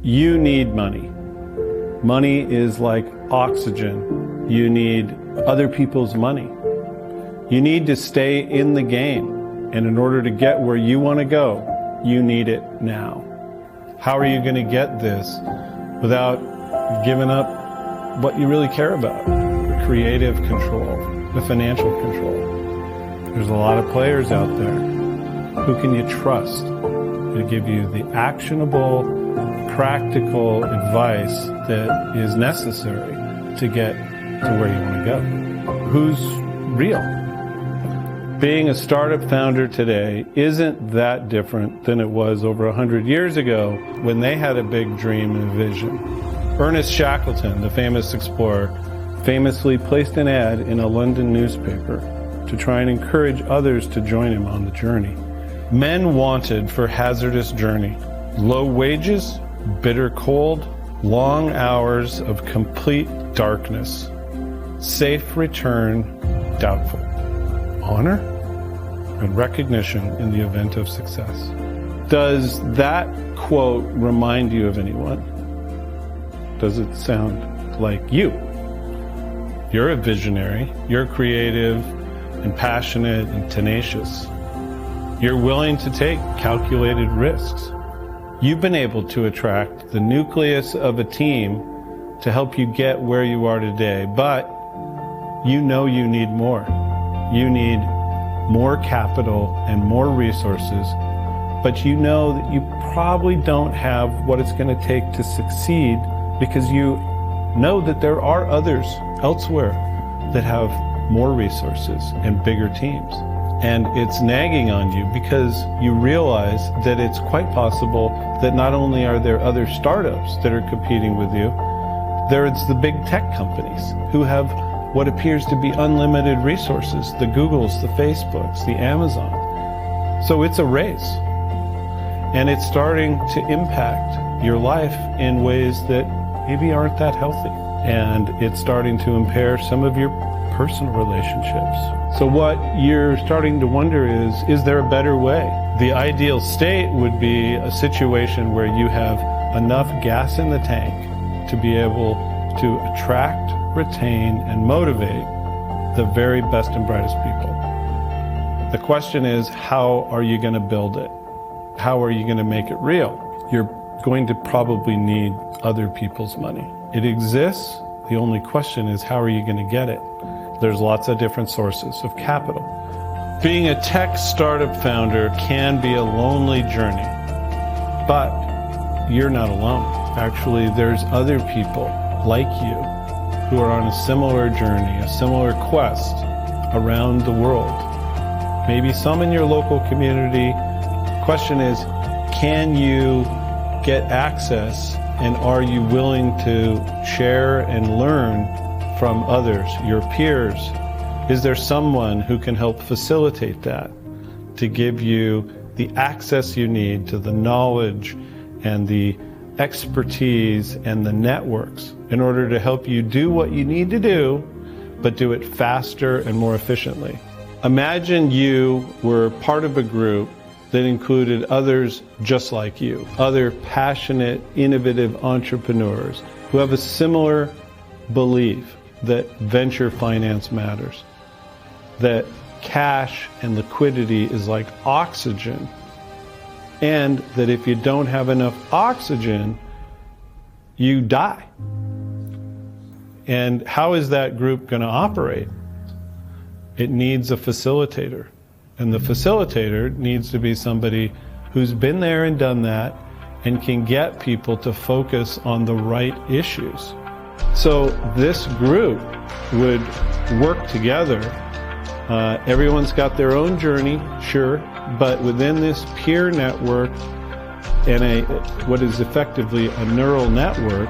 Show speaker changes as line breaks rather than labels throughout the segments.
You need money. Money is like oxygen. You need other people's money. You need to stay in the game. And in order to get where you want to go, you need it now. How are you going to get this without giving up what you really care about? The creative control, the financial control. There's a lot of players out there. Who can you trust to give you the actionable, practical advice that is necessary to get to where you want to go? Who's real? Being a startup founder today isn't that different than it was over 100 years ago when they had a big dream and a vision. Ernest Shackleton, the famous explorer, famously placed an ad in a London newspaper to try and encourage others to join him on the journey. Men wanted for hazardous journey: low wages, bitter cold, long hours of complete darkness, safe return doubtful, honor and recognition in the event of success. Does that quote remind you of anyone? Does it sound like you? You're a visionary, you're creative and passionate and tenacious. You're willing to take calculated risks. You've been able to attract the nucleus of a team to help you get where you are today, but you know you need more. You need more capital and more resources, but you know that you probably don't have what it's going to take to succeed because you know that there are others elsewhere that have more resources and bigger teams. And it's nagging on you because you realize that it's quite possible that not only are there other startups that are competing with you, there's the big tech companies who have what appears to be unlimited resources, the Googles, the Facebooks, the Amazon. So it's a race. And it's starting to impact your life in ways that maybe aren't that healthy. And it's starting to impair some of your personal relationships. So what you're starting to wonder is there a better way? The ideal state would be a situation where you have enough gas in the tank to be able to attract, retain, and motivate the very best and brightest people. The question is, how are you going to build it? How are you going to make it real? You're going to probably need other people's money. It exists. The only question is, how are you going to get it? There's lots of different sources of capital. Being a tech startup founder can be a lonely journey, but you're not alone. Actually, there's other people like you who are on a similar journey, a similar quest around the world. Maybe some in your local community. The question is, can you get access, and are you willing to share and learn from others, your peers? Is there someone who can help facilitate that, to give you the access you need to the knowledge and the expertise and the networks in order to help you do what you need to do, but do it faster and more efficiently? Imagine you were part of a group that included others just like you, other passionate, innovative entrepreneurs who have a similar belief that venture finance matters, that cash and liquidity is like oxygen, and that if you don't have enough oxygen, you die. And how is that group going to operate? It needs a facilitator. And the facilitator needs to be somebody who's been there and done that and can get people to focus on the right issues. So this group would work together. Everyone's got their own journey, sure, but within this peer network and what is effectively a neural network,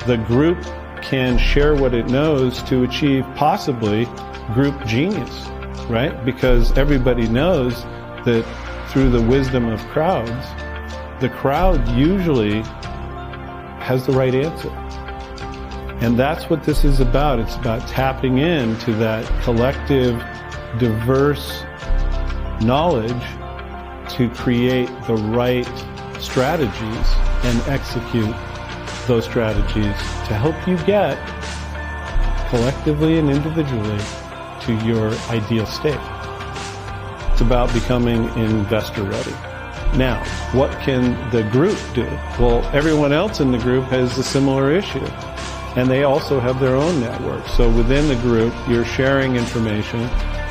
the group can share what it knows to achieve possibly group genius, right? Because everybody knows that through the wisdom of crowds, the crowd usually has the right answer. And that's what this is about. It's about tapping into that collective, diverse knowledge to create the right strategies and execute those strategies to help you get collectively and individually to your ideal state. It's about becoming investor ready. Now, what can the group do? Well, everyone else in the group has a similar issue, and they also have their own network. So within the group, you're sharing information.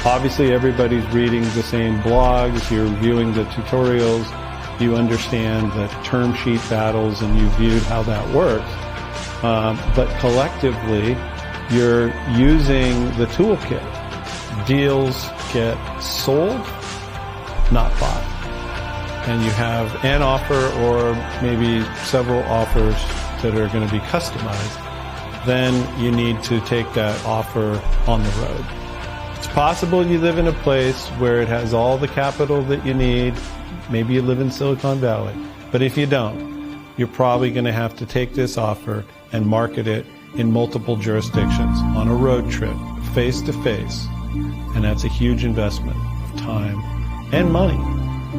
Obviously, everybody's reading the same blogs, you're viewing the tutorials, you understand the term sheet battles, and you viewed how that works. But collectively, you're using the toolkit. Deals get sold, not bought. And you have an offer or maybe several offers that are going to be customized. Then you need to take that offer on the road. It's possible you live in a place where it has all the capital that you need. Maybe you live in Silicon Valley. But if you don't, you're probably going to have to take this offer and market it in multiple jurisdictions on a road trip, face to face. And that's a huge investment of time and money,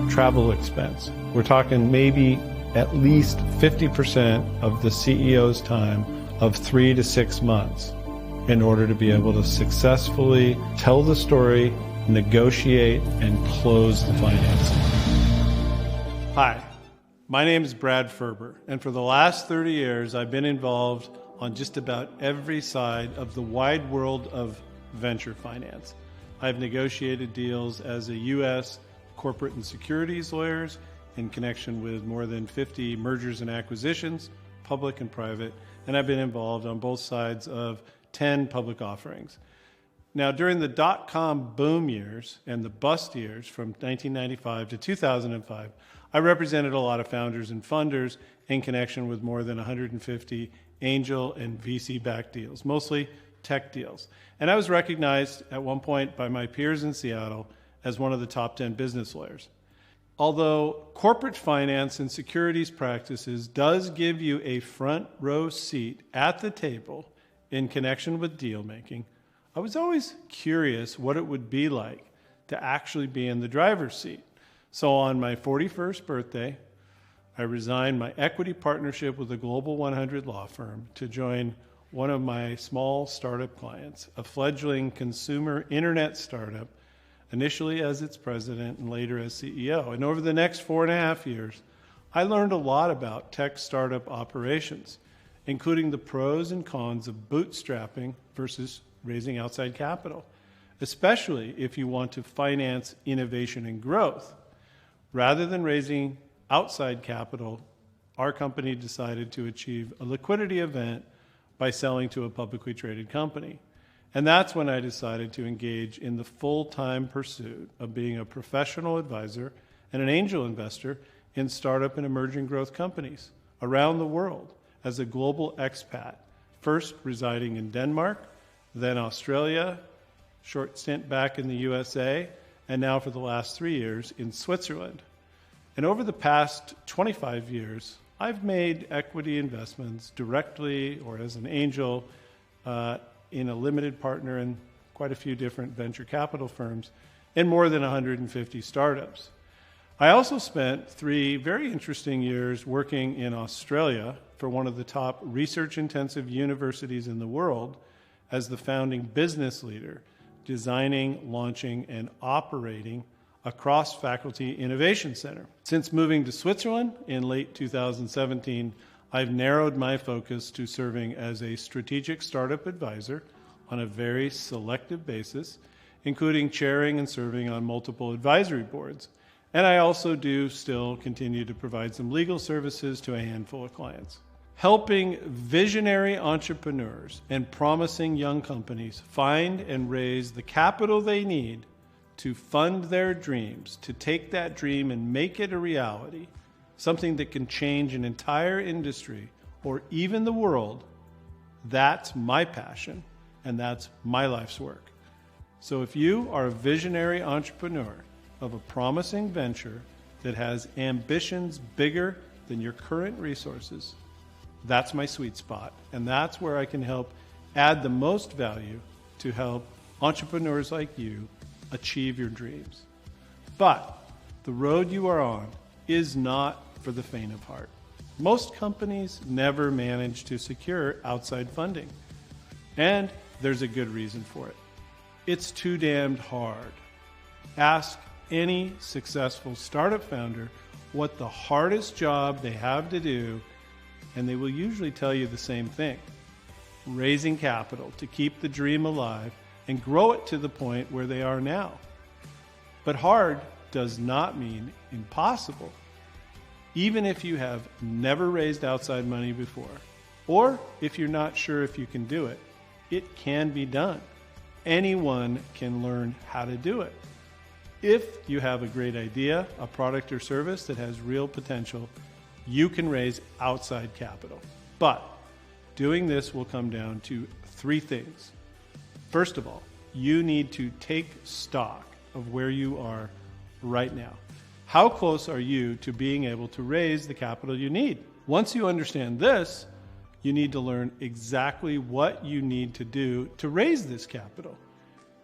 travel expense. We're talking maybe at least 50% of the CEO's time of 3 to 6 months in order to be able to successfully tell the story, negotiate, and close the financing. Hi, my name is Brad Furber, and for the last 30 years, I've been involved on just about every side of the wide world of venture finance. I've negotiated deals as a U.S. corporate and securities lawyers in connection with more than 50 mergers and acquisitions, public and private, and I've been involved on both sides of 10 public offerings. Now, during the dot-com boom years and the bust years from 1995 to 2005, I represented a lot of founders and funders in connection with more than 150 angel and VC-backed deals, mostly tech deals. And I was recognized at one point by my peers in Seattle as one of the top 10 business lawyers. Although corporate finance and securities practices does give you a front row seat at the table in connection with deal making, I was always curious what it would be like to actually be in the driver's seat. So on my 41st birthday, I resigned my equity partnership with a Global 100 law firm to join one of my small startup clients, a fledgling consumer internet startup, initially as its president and later as CEO. And over the next 4.5 years, I learned a lot about tech startup operations, including the pros and cons of bootstrapping versus raising outside capital, especially if you want to finance innovation and growth. Rather than raising outside capital, our company decided to achieve a liquidity event by selling to a publicly traded company. And that's when I decided to engage in the full-time pursuit of being a professional advisor and an angel investor in startup and emerging growth companies around the world as a global expat, first residing in Denmark, then Australia, short stint back in the USA, and now for the last 3 years in Switzerland. And over the past 25 years, I've made equity investments directly or as an angel in a limited partner in quite a few different venture capital firms in more than 150 startups. I also spent 3 very interesting years working in Australia for one of the top research-intensive universities in the world as the founding business leader, designing, launching, and operating a cross-faculty innovation center. Since moving to Switzerland in late 2017, I've narrowed my focus to serving as a strategic startup advisor on a very selective basis, including chairing and serving on multiple advisory boards. And I also do still continue to provide some legal services to a handful of clients. Helping visionary entrepreneurs and promising young companies find and raise the capital they need to fund their dreams, to take that dream and make it a reality, something that can change an entire industry or even the world, that's my passion and that's my life's work. So if you are a visionary entrepreneur of a promising venture that has ambitions bigger than your current resources, that's my sweet spot. And that's where I can help add the most value to help entrepreneurs like you achieve your dreams. But the road you are on is not for the faint of heart. Most companies never manage to secure outside funding, and there's a good reason for it. It's too damned hard. Ask any successful startup founder what the hardest job they have to do, and they will usually tell you the same thing: raising capital to keep the dream alive and grow it to the point where they are now. But hard does not mean impossible. Even if you have never raised outside money before, or if you're not sure if you can do it, it can be done. Anyone can learn how to do it. If you have a great idea, a product or service that has real potential, you can raise outside capital. But doing this will come down to three things. First of all, you need to take stock of where you are right now. How close are you to being able to raise the capital you need? Once you understand this, you need to learn exactly what you need to do to raise this capital.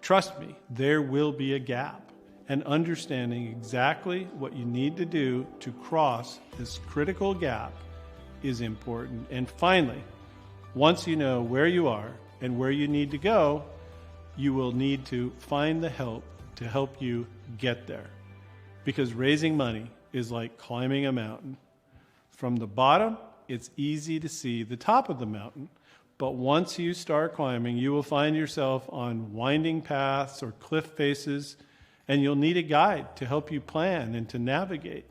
Trust me, there will be a gap. And understanding exactly what you need to do to cross this critical gap is important. And finally, once you know where you are and where you need to go, you will need to find the help to help you get there. Because raising money is like climbing a mountain. From the bottom, it's easy to see the top of the mountain. But once you start climbing, you will find yourself on winding paths or cliff faces, and you'll need a guide to help you plan and to navigate.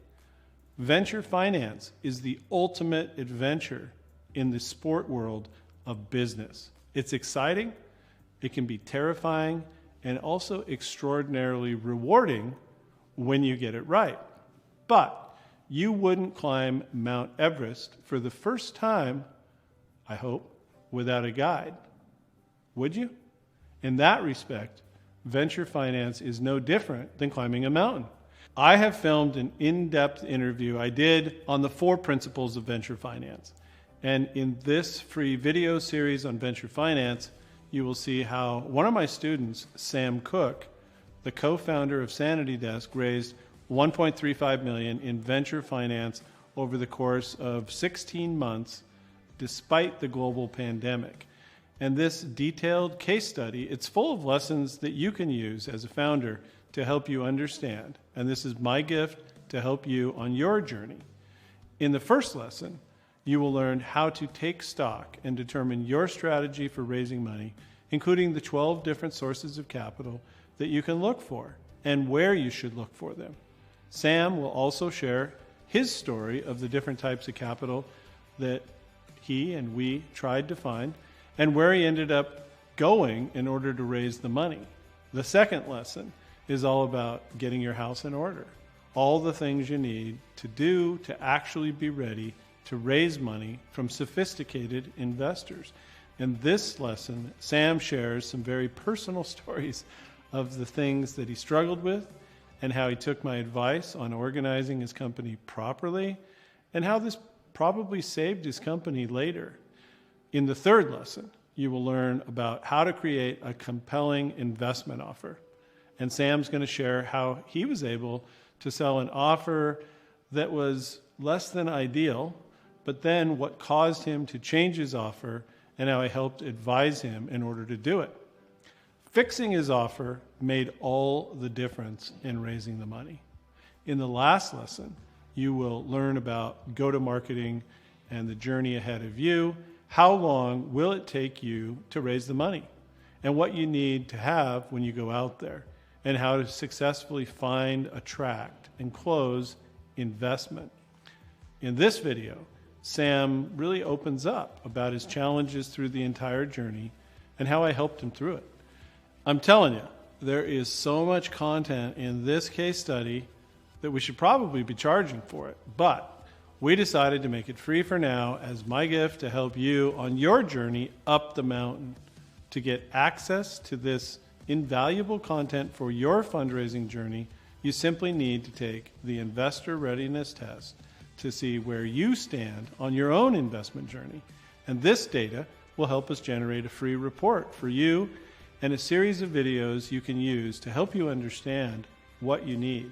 Venture finance is the ultimate adventure in the sport world of business. It's exciting, it can be terrifying, and also extraordinarily rewarding when you get it right. But you wouldn't climb Mount Everest for the first time, I hope, without a guide, would you? In that respect, venture finance is no different than climbing a mountain. I have filmed an in-depth interview I did on the 4 principles of venture finance. And in this free video series on venture finance, you will see how one of my students, Sam Cook, the co-founder of Sanity Desk, raised $1.35 million in venture finance over the course of 16 months, despite the global pandemic. And this detailed case study, it's full of lessons that you can use as a founder to help you understand. And this is my gift to help you on your journey. In the first lesson, you will learn how to take stock and determine your strategy for raising money, including the 12 different sources of capital that you can look for and where you should look for them. Sam will also share his story of the different types of capital that he and we tried to find, and where he ended up going in order to raise the money. The second lesson is all about getting your house in order. All the things you need to do to actually be ready to raise money from sophisticated investors. In this lesson, Sam shares some very personal stories of the things that he struggled with and how he took my advice on organizing his company properly and how this probably saved his company later. In the third lesson, you will learn about how to create a compelling investment offer. And Sam's going to share how he was able to sell an offer that was less than ideal, but then what caused him to change his offer and how I helped advise him in order to do it. Fixing his offer made all the difference in raising the money. In the last lesson, you will learn about go-to-marketing and the journey ahead of you. How long will it take you to raise the money? And what you need to have when you go out there, and how to successfully find, attract, and close investment. In this video, Sam really opens up about his challenges through the entire journey and how I helped him through it. I'm telling you, there is so much content in this case study that we should probably be charging for it, but we decided to make it free for now as my gift to help you on your journey up the mountain. To get access to this invaluable content for your fundraising journey, you simply need to take the investor readiness test to see where you stand on your own investment journey. And this data will help us generate a free report for you and a series of videos you can use to help you understand what you need.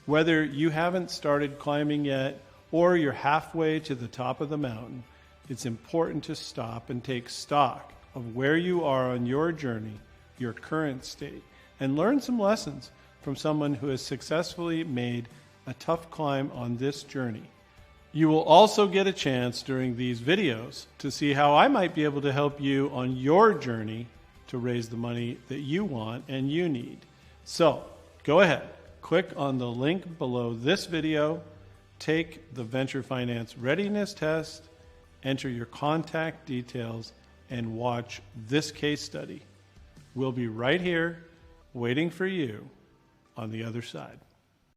Whether you haven't started climbing yet, or you're halfway to the top of the mountain, it's important to stop and take stock of where you are on your journey, your current state, and learn some lessons from someone who has successfully made a tough climb on this journey. You will also get a chance during these videos to see how I might be able to help you on your journey to raise the money that you want and you need. So go ahead, click on the link below this video, take the Venture Finance Readiness Test, enter your contact details, and watch this case study. We'll be right here waiting for you on the other side.